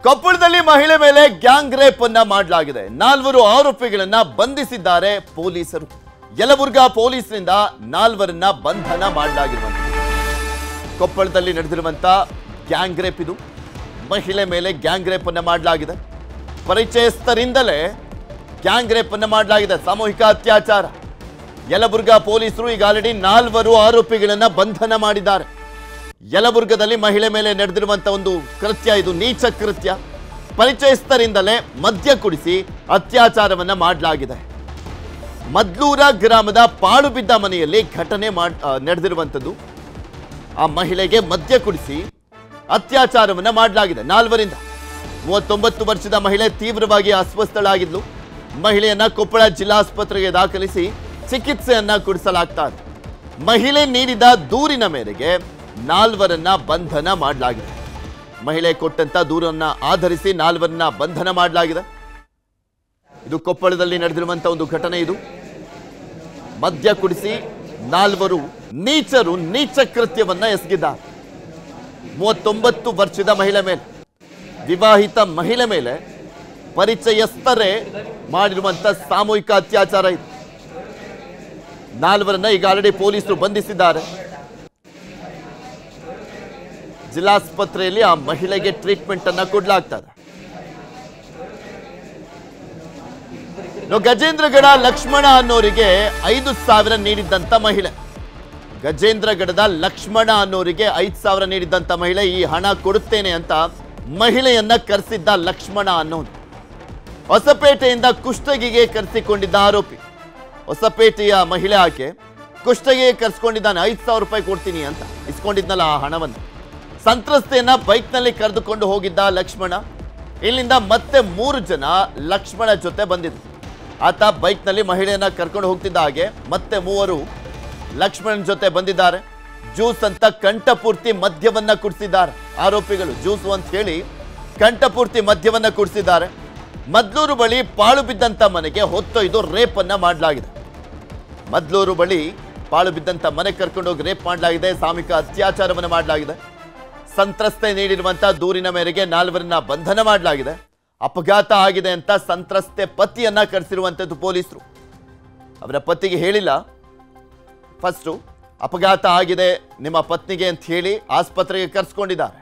ಕೊಪ್ಪಳದಲ್ಲಿ ಮಹಿಳೆ ಮೇಲೆ ಗ್ಯಾಂಗ್ ರೇಪ್ ಅನ್ನ ಮಾಡಲಾಗಿದೆ. 4 ಆರೋಪಿಗಳನ್ನ ಬಂಧಿಸಿದ್ದಾರೆ ಪೊಲೀಸರು. ಯಲಬುರ್ಗಾ ಪೊಲೀಸರಿಂದ 4ರನ್ನ ಬಂಧನ ಮಾಡಲಾಗಿರುವಂತೆ. ಕೊಪ್ಪಳದಲ್ಲಿ ನಡೆದಿರುವಂತ ಗ್ಯಾಂಗ್ ರೇಪ್ ಇದು. ಮಹಿಳೆ ಮೇಲೆ ಗ್ಯಾಂಗ್ ರೇಪ್ ಅನ್ನ ಮಾಡಲಾಗಿದೆ. ಪರಿಚಯಸ್ಥರಿಂದಲೇ ಗ್ಯಾಂಗ್ ರೇಪ್ ಅನ್ನ ಮಾಡಲಾಗಿದೆ. ಸಾಮೂಹಿಕ ಅತ್ಯಾಚಾರ. ಯಲಬುರ್ಗಾ ಪೊಲೀಸರು ಈಗ ಆಲ್ರೆಡಿ 4 ಆರೋಪಿಗಳನ್ನ ಬಂಧನ ಮಾಡಿದ್ದಾರೆ. ಯಲಬುರ್ಗದಲ್ಲಿ ಮಹಿಳೆ ಮೇಲೆ ನಡೆದಿರುವಂತ ಒಂದು ಕೃತ್ಯ ಇದು, ನೀಚ ಕೃತ್ಯ. ಪರಿಚಯಸ್ಥರಿಂದಲೇ ಮದ್ಯ ಕುಡಿಸಿ ಅತ್ಯಾಚಾರವನ್ನ ಮಾಡಲಾಗಿದೆ. ಮದ್ಲೂರ ಗ್ರಾಮದ ಪಾಳು ಬಿದ್ದ ಮನೆಯಲ್ಲಿ ಘಟನೆ ನಡೆದಿರುವಂತದ್ದು. ಆ ಮಹಿಳೆಗೆ ಮದ್ಯ ಕುಡಿಸಿ ಅತ್ಯಾಚಾರವನ್ನ ಮಾಡಲಾಗಿದೆ 4ರಿಂದ. 39 ವರ್ಷದ ಮಹಿಳೆ ತೀವ್ರವಾಗಿ ಅಸ್ವಸ್ಥಳಾಗಿದ್ಲು. ಮಹಿಳೆಯನ್ನ ಕೊಪ್ಪಳ ಜಿಲ್ಲಾಸ್ಪತ್ರೆಗೆ ದಾಖಲಿಸಿ ಚಿಕಿತ್ಸೆಯನ್ನ ಕೊಡಿಸಲಾಗ್ತಾರೆ. ಮಹಿಳೆ ನೀಡಿದ ದೂರಿನ ಮೇರೆಗೆ 4ರನ್ನ ಬಂಧನ ಮಾಡಲಾಗಿದೆ. ಮಹಿಳೆ ಕೊಟ್ಟಂತ ದೂರನ್ನ ಆಧರಿಸಿ 4ರನ್ನ ಬಂಧನ ಮಾಡಲಾಗಿದೆ. ಇದು ಕೊಪ್ಪಳದಲ್ಲಿ ನಡೆದಿರುವಂತಹ ಒಂದು ಘಟನೆ. ಇದು ಮದ್ಯ ಕುಡಿಸಿ 4 ನೀಚರು ನೀಚ ಕೃತ್ಯವನ್ನ ಎಸಗಿದ್ದಾರೆ. 39 ವರ್ಷದ ಮಹಿಳೆ ಮೇಲೆ, ವಿವಾಹಿತ ಮಹಿಳೆ ಮೇಲೆ ಪರಿಚಯಸ್ಥರೇ ಮಾಡಿರುವಂತ ಸಾಮೂಹಿಕ ಅತ್ಯಾಚಾರ ಇದು. 4ರನ್ನ ಈಗ ಆಲ್ರೆಡಿ ಪೊಲೀಸರು ಬಂಧಿಸಿದ್ದಾರೆ. ಜಿಲ್ಲಾಸ್ಪತ್ರೆಯಲ್ಲಿ ಆ ಮಹಿಳೆಗೆ ಟ್ರೀಟ್ಮೆಂಟ್ ಅನ್ನ ಕೊಡಲಾಗ್ತದೆ. ಗಜೇಂದ್ರಗಡ ಲಕ್ಷ್ಮಣ ಅನ್ನೋರಿಗೆ 5,000 ನೀಡಿದ್ದಂತ ಮಹಿಳೆ. ಗಜೇಂದ್ರಗಡದ ಲಕ್ಷ್ಮಣ ಅನ್ನೋರಿಗೆ 5,000 ನೀಡಿದ್ದಂತ ಮಹಿಳೆ ಈ ಹಣ ಕೊಡುತ್ತೇನೆ ಅಂತ ಮಹಿಳೆಯನ್ನ ಕರೆಸಿದ್ದ ಲಕ್ಷ್ಮಣ ಅನ್ನೋನು ಹೊಸಪೇಟೆಯಿಂದ ಕುಷ್ಟಗಿಗೆ ಕರೆಸಿಕೊಂಡಿದ್ದ ಆರೋಪಿ. ಹೊಸಪೇಟೆಯ ಮಹಿಳೆ ಆಕೆ ಕುಷ್ಟಗಿಗೆ ಕರೆಸ್ಕೊಂಡಿದ್ದಾನೆ. 5,000 ರೂಪಾಯಿ ಕೊಡ್ತೀನಿ ಅಂತ ಇಸ್ಕೊಂಡಿದ್ನಲ್ಲ ಆ ಹಣವನ್ನು. ಸಂತ್ರಸ್ತೆಯನ್ನ ಬೈಕ್ನಲ್ಲಿ ಕರೆದುಕೊಂಡು ಹೋಗಿದ್ದ ಲಕ್ಷ್ಮಣ. ಇಲ್ಲಿಂದ ಮತ್ತೆ 3 ಜನ ಲಕ್ಷ್ಮಣ ಜೊತೆ ಬಂದಿದ್ರು. ಆತ ಬೈಕ್ನಲ್ಲಿ ಮಹಿಳೆಯನ್ನ ಕರ್ಕೊಂಡು ಹೋಗ್ತಿದ್ದ ಹಾಗೆ ಮತ್ತೆ 3 ಲಕ್ಷ್ಮಣನ ಜೊತೆ ಬಂದಿದ್ದಾರೆ. ಜ್ಯೂಸ್ ಅಂತ ಕಂಠಪೂರ್ತಿ ಮದ್ಯವನ್ನ ಕುಡಿಸಿದ್ದಾರೆ ಆರೋಪಿಗಳು. ಜ್ಯೂಸ್ ಅಂತ ಹೇಳಿ ಕಂಠಪೂರ್ತಿ ಮದ್ಯವನ್ನ ಕುಡಿಸಿದ್ದಾರೆ. ಮದ್ಲೂರು ಬಳಿ ಪಾಳು ಬಿದ್ದಂತ ಮನೆಗೆ ಹೊತ್ತೊಯ್ದು ರೇಪ್ ಅನ್ನ ಮಾಡಲಾಗಿದೆ. ಮದ್ಲೂರು ಬಳಿ ಪಾಳು ಬಿದ್ದಂತ ಮನೆ ಕರ್ಕೊಂಡೋಗಿ ರೇಪ್ ಮಾಡಲಾಗಿದೆ. ಸಾಮೂಹಿಕ ಅತ್ಯಾಚಾರವನ್ನು ಮಾಡಲಾಗಿದೆ. ಸಂತ್ರಸ್ತೆ ನೀಡಿರುವಂತಹ ದೂರಿನ ಮೇರೆಗೆ 4ರನ್ನ ಬಂಧನ ಮಾಡಲಾಗಿದೆ. ಅಪಘಾತ ಆಗಿದೆ ಅಂತ ಸಂತ್ರಸ್ತೆ ಪತಿಯನ್ನ ಕರೆಸಿರುವಂತದ್ದು ಪೊಲೀಸರು. ಅವರ ಪತಿಗೆ ಹೇಳಿಲ್ಲ. ಫಸ್ಟು ಅಪಘಾತ ಆಗಿದೆ ನಿಮ್ಮ ಪತ್ನಿಗೆ ಅಂತ ಹೇಳಿ ಆಸ್ಪತ್ರೆಗೆ ಕರೆಸ್ಕೊಂಡಿದ್ದಾರೆ.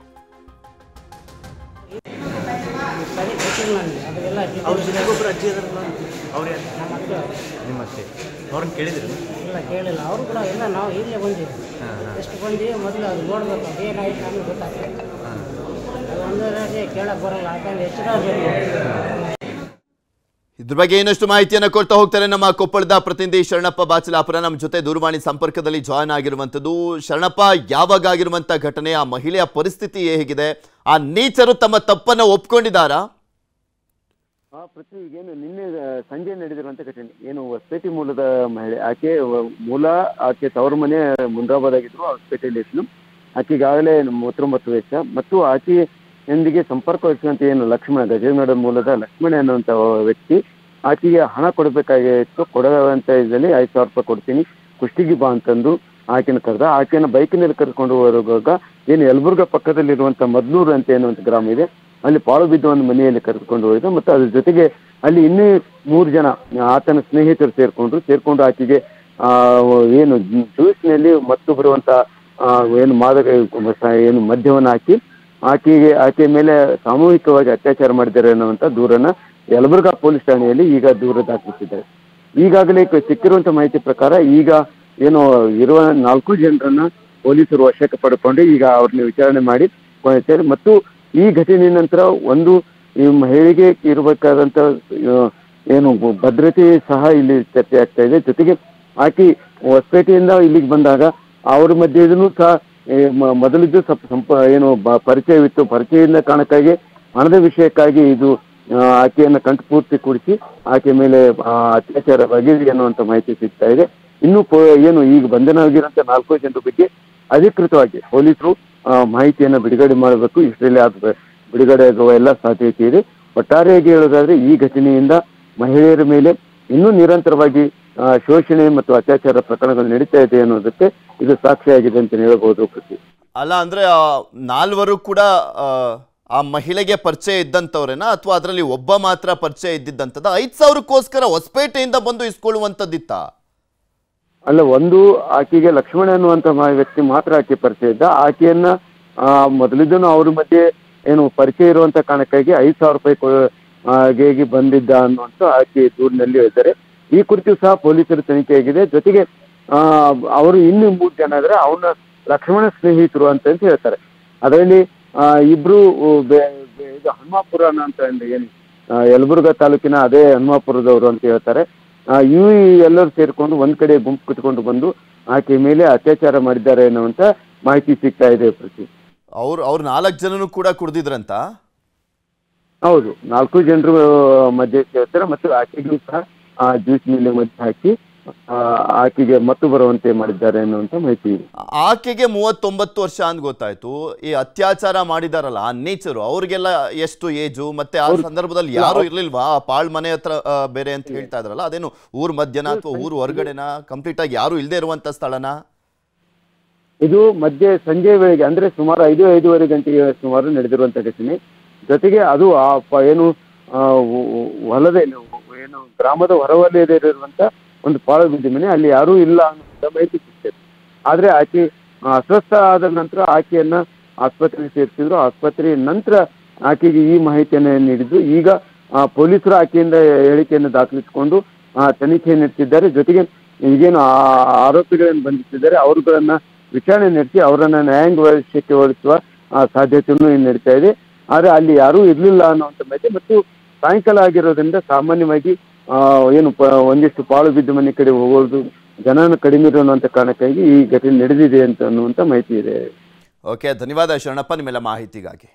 ಅವ್ರನ್ನ ಕೇಳಿದ್ರು? ಇಲ್ಲ ಕೇಳಿಲ್ಲ. ಅವರು ಕೂಡ ಎಲ್ಲ ನಾವು ಇಲ್ಲೇ ಬಂದಿದ್ವಿ. ಎಷ್ಟು ಬಂದೀವಿ ಮೊದಲು ಅದು ನೋಡ್ಬೇಕು, ಏನಾಯ್ತು ನಮಗೆ ಗೊತ್ತಾಗ್ತದೆ. ಒಂದರಲ್ಲಿ ಕೇಳಕ್ಕೆ ಬರೋಲ್ಲ, ಯಾಕಂದ್ರೆ ಹೆಚ್ಚಿನ ಇದ್ರ ಬಗ್ಗೆ ಇನ್ನಷ್ಟು ಮಾಹಿತಿಯನ್ನು ಕೊಡ್ತಾ ಹೋಗ್ತಾರೆ ನಮ್ಮ ಕೊಪ್ಪಳದ ಪ್ರತಿನಿಧಿ ಶರಣಪ್ಪ ಬಾಚಲಾಪುರ ನಮ್ಮ ಜೊತೆ ದೂರವಾಣಿ ಸಂಪರ್ಕದಲ್ಲಿ ಜಾಯ್ನ್ ಆಗಿರುವಂಥದ್ದು. ಶರಣಪ್ಪ, ಯಾವಾಗ ಆಗಿರುವಂಥ ಘಟನೆ, ಆ ಮಹಿಳೆಯ ಪರಿಸ್ಥಿತಿ ಹೇಗಿದೆ, ಆ ನೀಚರು ತಮ್ಮ ತಪ್ಪನ್ನು ಒಪ್ಕೊಂಡಿದ್ದಾರಾ? ಪೃಥ್ವಿ, ಏನು ನಿನ್ನೆ ಸಂಜೆ ನಡೆದಿರುವಂತ ಘಟನೆ ಏನು, ಹೊಸಪೇಟೆ ಮೂಲದ ಮಹಿಳೆ. ಆಕೆ ತವರು ಮನೆ ಮುನ್ರಾಬಾದ್ ಆಗಿದ್ರು, ಹೊಸಪೇಟೆಯಲ್ಲಿ ಇದ್ಲು. ಆಕೆಗಾಗಲೇ 39 ವಯಸ್ಸು ಮತ್ತು ಆಕೆಯೊಂದಿಗೆ ಸಂಪರ್ಕ ವಹಿಸುವಂತ ಏನು ಲಕ್ಷ್ಮಣ, ಗಜೇಂದ್ರಗಡ ಮೂಲದ ಲಕ್ಷ್ಮಣ ಅನ್ನುವಂಥ ವ್ಯಕ್ತಿ ಆಕೆಗೆ ಹಣ ಕೊಡಬೇಕಾಗಿತ್ತು. ಕೊಡುವಂತ ಇದರಲ್ಲಿ 5,000 ರೂಪಾಯಿ ಕೊಡ್ತೀನಿ, ಕುಷ್ಟಗಿ ಬಾ ಅಂತಂದು ಆಕೆನ ಕರೆದ. ಆಕೆನ ಬೈಕಿನಲ್ಲಿ ಕರ್ಕೊಂಡು ಹೋಗುವಾಗ ಏನು ಯಲಬುರ್ಗಾ ಪಕ್ಕದಲ್ಲಿರುವಂಥ ಮದ್ಲೂರು ಅಂತ ಎನ್ನುವಂಥ ಗ್ರಾಮ ಇದೆ, ಅಲ್ಲಿ ಪಾಳು ಬಿದ್ದ ಒಂದು ಮನೆಯಲ್ಲಿ ಕರೆದುಕೊಂಡು ಹೋಗಿದ್ದು. ಮತ್ತು ಅದ್ರ ಜೊತೆಗೆ ಅಲ್ಲಿ ಇನ್ನೂ 3 ಜನ ಆತನ ಸ್ನೇಹಿತರು ಸೇರ್ಕೊಂಡು ಆಕೆಗೆ ಏನು ಜ್ಯೂಸ್ನಲ್ಲಿ ಮತ್ತು ಬರುವಂತ ಏನು ಮಾದಕ ಏನು ಮದ್ಯವನ್ನು ಹಾಕಿ ಆಕೆ ಮೇಲೆ ಸಾಮೂಹಿಕವಾಗಿ ಅತ್ಯಾಚಾರ ಮಾಡಿದ್ದಾರೆ ಅನ್ನುವಂಥ ದೂರನ್ನ ಯಲಬುರ್ಗಾ ಪೊಲೀಸ್ ಠಾಣೆಯಲ್ಲಿ ಈಗ ದೂರ ದಾಖಲಿಸಿದ್ದಾರೆ. ಈಗಾಗಲೇ ಸಿಕ್ಕಿರುವಂತ ಮಾಹಿತಿ ಪ್ರಕಾರ ಈಗ ಏನು ಇರುವ 4 ಜನರನ್ನ ಪೊಲೀಸರು ವಶಕ್ಕೆ ಪಡ್ಕೊಂಡು ಈಗ ಅವ್ರನ್ನ ವಿಚಾರಣೆ ಮಾಡಿ ಮತ್ತು ಈ ಘಟನೆ ನಂತರ ಈ ಮಹಿಳೆಗೆ ಇರಬೇಕಾದಂತ ಏನು ಭದ್ರತೆ ಸಹ ಇಲ್ಲಿ ಚರ್ಚೆ ಆಗ್ತಾ ಇದೆ. ಜೊತೆಗೆ ಆಕೆ ಹೊಸಪೇಟೆಯಿಂದ ಇಲ್ಲಿಗೆ ಬಂದಾಗ ಅವ್ರ ಮಧ್ಯೆನೂ ಸಹ ಮೊದಲಿದ್ದು ಏನು ಪರಿಚಯವಿತ್ತು. ಪರಿಚಯದ ಕಾರಣಕ್ಕಾಗಿ ಹಣದ ವಿಷಯಕ್ಕಾಗಿ ಇದು ಆಕೆಯನ್ನು ಕಂಠಪೂರ್ತಿ ಕೂಡಿಸಿ ಆಕೆ ಮೇಲೆ ಅತ್ಯಾಚಾರವಾಗಿದೆ ಅನ್ನುವಂಥ ಮಾಹಿತಿ ಸಿಗ್ತಾ ಇದೆ. ಇನ್ನು ಏನು ಈಗ ಬಂಧನ ಆಗಿರುವಂತ 4 ಜನರ ಬಗ್ಗೆ ಅಧಿಕೃತವಾಗಿ ಪೊಲೀಸರು ಮಾಹಿತಿಯನ್ನು ಬಿಡುಗಡೆ ಮಾಡಬೇಕು. ಇಷ್ಟರಲ್ಲಿ ಬಿಡುಗಡೆ ಆಗುವ ಎಲ್ಲ ಸಾಧ್ಯತೆ ಇದೆ. ಒಟ್ಟಾರೆಯಾಗಿ ಹೇಳೋದಾದ್ರೆ ಈ ಘಟನೆಯಿಂದ ಮಹಿಳೆಯರ ಮೇಲೆ ಇನ್ನೂ ನಿರಂತರವಾಗಿ ಶೋಷಣೆ ಮತ್ತು ಅತ್ಯಾಚಾರ ಪ್ರಕರಣಗಳು ನಡೀತಾ ಇದೆ ಅನ್ನೋದಕ್ಕೆ ಇದು ಸಾಕ್ಷಿಯಾಗಿದೆ ಅಂತ ಹೇಳಬಹುದು. ಅಲ್ಲ ಅಂದ್ರೆ 4 ಕೂಡ ಆ ಮಹಿಳೆಗೆ ಪರಿಚಯ ಇದ್ದಂಥವ್ರೇನಾ ಅಥವಾ ಅದರಲ್ಲಿ ಒಬ್ಬ ಮಾತ್ರ ಪರಿಚಯ ಇದ್ದಿದ್ದಂಥದ್ದು? 5,000ಕ್ಕೋಸ್ಕರ ಹೊಸಪೇಟೆಯಿಂದ ಬಂದು ಇಸ್ಕೊಳ್ಳುವಂಥದ್ದಿತ್ತಾ? ಅಲ್ಲ, ಒಂದು ಆಕೆಗೆ ಲಕ್ಷ್ಮಣ ಅನ್ನುವಂಥ ವ್ಯಕ್ತಿ ಮಾತ್ರ ಆಕೆ ಪರಿಚಯ ಇದ್ದ. ಆಕೆಯನ್ನ ಮೊದಲಿದ್ದನು ಅವ್ರ ಮಧ್ಯೆ ಏನು ಪರಿಚಯ ಇರುವಂತ ಕಾರಣಕ್ಕಾಗಿ 5,000 ರೂಪಾಯಿ ಬಂದಿದ್ದ ಅನ್ನುವಂಥ ಆಕೆ ದೂರಿನಲ್ಲಿ ಹೇಳ್ತಾರೆ. ಈ ಕುರಿತು ಸಹ ಪೊಲೀಸರ ತನಿಖೆಯಾಗಿದೆ. ಜೊತೆಗೆ ಅವರು ಇನ್ನೂ 3 ಜನ ಇದ್ರೆ ಅವನ ಲಕ್ಷ್ಮಣ ಸ್ನೇಹಿತರು ಅಂತ ಹೇಳ್ತಾರೆ. ಅದರಲ್ಲಿ ಇಬ್ರು ಇದು ಹನುಮಾಪುರ ಅಂತ ಏನು ಯಲಬುರ್ಗಾ ತಾಲೂಕಿನ ಅದೇ ಹನುಮಾಪುರದವರು ಅಂತ ಹೇಳ್ತಾರೆ. ಇವು ಎಲ್ಲರೂ ಸೇರ್ಕೊಂಡು ಒಂದ್ ಕಡೆ ಗುಂಪು ಕಟ್ಕೊಂಡು ಬಂದು ಆಕೆ ಮೇಲೆ ಅತ್ಯಾಚಾರ ಮಾಡಿದ್ದಾರೆ ಅನ್ನುವಂತ ಮಾಹಿತಿ ಸಿಗ್ತಾ ಇದೆ. ಪ್ರತಿ ಅವ್ರು 4 ಜನನು ಕೂಡ ಕುಡ್ದಿದ್ರಂತ? ಹೌದು, 4 ಜನರು ಮಧ್ಯೆ ಸೇರ್ತಾರೆ ಮತ್ತು ಆಕೆಗೂ ಸಹ ಜ್ಯೂಸ್ ಮೇಲೆ ಮಧ್ಯೆ ಹಾಕಿ ಆಕೆಗೆ ಮತ್ತು ಬರುವಂತೆ ಮಾಡಿದ್ದಾರೆ ಅನ್ನುವಂತ ಮಾಹಿತಿ ಇದೆ. ಆಕೆಗೆ 39 ವರ್ಷ ಅಂತ ಗೊತ್ತಾಯ್ತು. ಈ ಅತ್ಯಾಚಾರ ಮಾಡಿದಾರಲ್ಲ ಆ ನೇಚರು, ಅವ್ರಿಗೆಲ್ಲ ಎಷ್ಟು ಏಜು? ಮತ್ತೆ ಆ ಸಂದರ್ಭದಲ್ಲಿ ಯಾರು ಇರ್ಲಿಲ್ವಾ? ಪಾಳ್ ಮನೆ ಹತ್ರ ಬೇರೆ ಅಂತ ಹೇಳ್ತಾ ಇದ್ರಲ್ಲ, ಅದೇನು ಊರ್ ಮಧ್ಯನ ಅಥವಾ ಊರ್ ಹೊರಗಡೆನಾ? ಕಂಪ್ಲೀಟ್ ಆಗಿ ಯಾರು ಇಲ್ಲದೆ ಇರುವಂತ ಸ್ಥಳನಾ? ಇದು ಮಧ್ಯೆ ಸಂಜೆ ವೇಳೆಗೆ ಅಂದ್ರೆ ಸುಮಾರು 5-5:30 ಗಂಟೆಗೆ ಸುಮಾರು ನಡೆದಿರುವಂತ ಘಟನೆ. ಜೊತೆಗೆ ಅದು ಏನು ಹೊಲದ ಏನು ಗ್ರಾಮದ ಹೊರವಲಯದಲ್ಲಿರುವಂತ ಒಂದು ಪಾಳು ಬಿದ್ದ ಮನೆ, ಅಲ್ಲಿ ಯಾರೂ ಇಲ್ಲ ಅನ್ನೋ ಮಾಹಿತಿ ಸಿಗ್ತದೆ. ಆದ್ರೆ ಆಕೆ ಅಸ್ವಸ್ಥ ಆದ ನಂತರ ಆಕೆಯನ್ನ ಆಸ್ಪತ್ರೆಗೆ ಸೇರಿಸಿದ್ರು. ಆಸ್ಪತ್ರೆಯ ನಂತರ ಆಕೆಗೆ ಈ ಮಾಹಿತಿಯನ್ನು ನೀಡಿದ್ದು. ಈಗ ಪೊಲೀಸರು ಆಕೆಯಿಂದ ಹೇಳಿಕೆಯನ್ನು ದಾಖಲಿಸಿಕೊಂಡು ತನಿಖೆ ನಡೆಸಿದ್ದಾರೆ. ಜೊತೆಗೆ ಈಗೇನು ಆರೋಪಿಗಳನ್ನು ಬಂಧಿಸಿದ್ದಾರೆ ಅವರುಗಳನ್ನ ವಿಚಾರಣೆ ನಡೆಸಿ ಅವರನ್ನ ನ್ಯಾಯಾಂಗ ವಶಕ್ಕೆ ಒಳಗಿಸುವ ಸಾಧ್ಯತೆಯೂ ನಡೀತಾ ಇದೆ. ಆದ್ರೆ ಅಲ್ಲಿ ಯಾರೂ ಇರ್ಲಿಲ್ಲ ಅನ್ನುವಂಥ ಮಾಹಿತಿ ಮತ್ತು ಸಾಯಂಕಾಲ ಆಗಿರೋದ್ರಿಂದ ಸಾಮಾನ್ಯವಾಗಿ ಏನು ಒಂದಿಷ್ಟು ಪಾಳು ಬಿದ್ದ ಮನೆ ಕಡೆ ಹೋಗೋದು ಜನನ ಕಡಿಮೆ ಇರುವಂತ ಕಾರಣಕ್ಕಾಗಿ ಈ ಘಟನೆ ನಡೆದಿದೆ ಅಂತ ಅನ್ನುವಂಥ ಮಾಹಿತಿ ಇದೆ. ಓಕೆ, ಧನ್ಯವಾದ ಶರಣಪ್ಪ ನಿಮ್ಮೆಲ್ಲ ಮಾಹಿತಿಗಾಗಿ.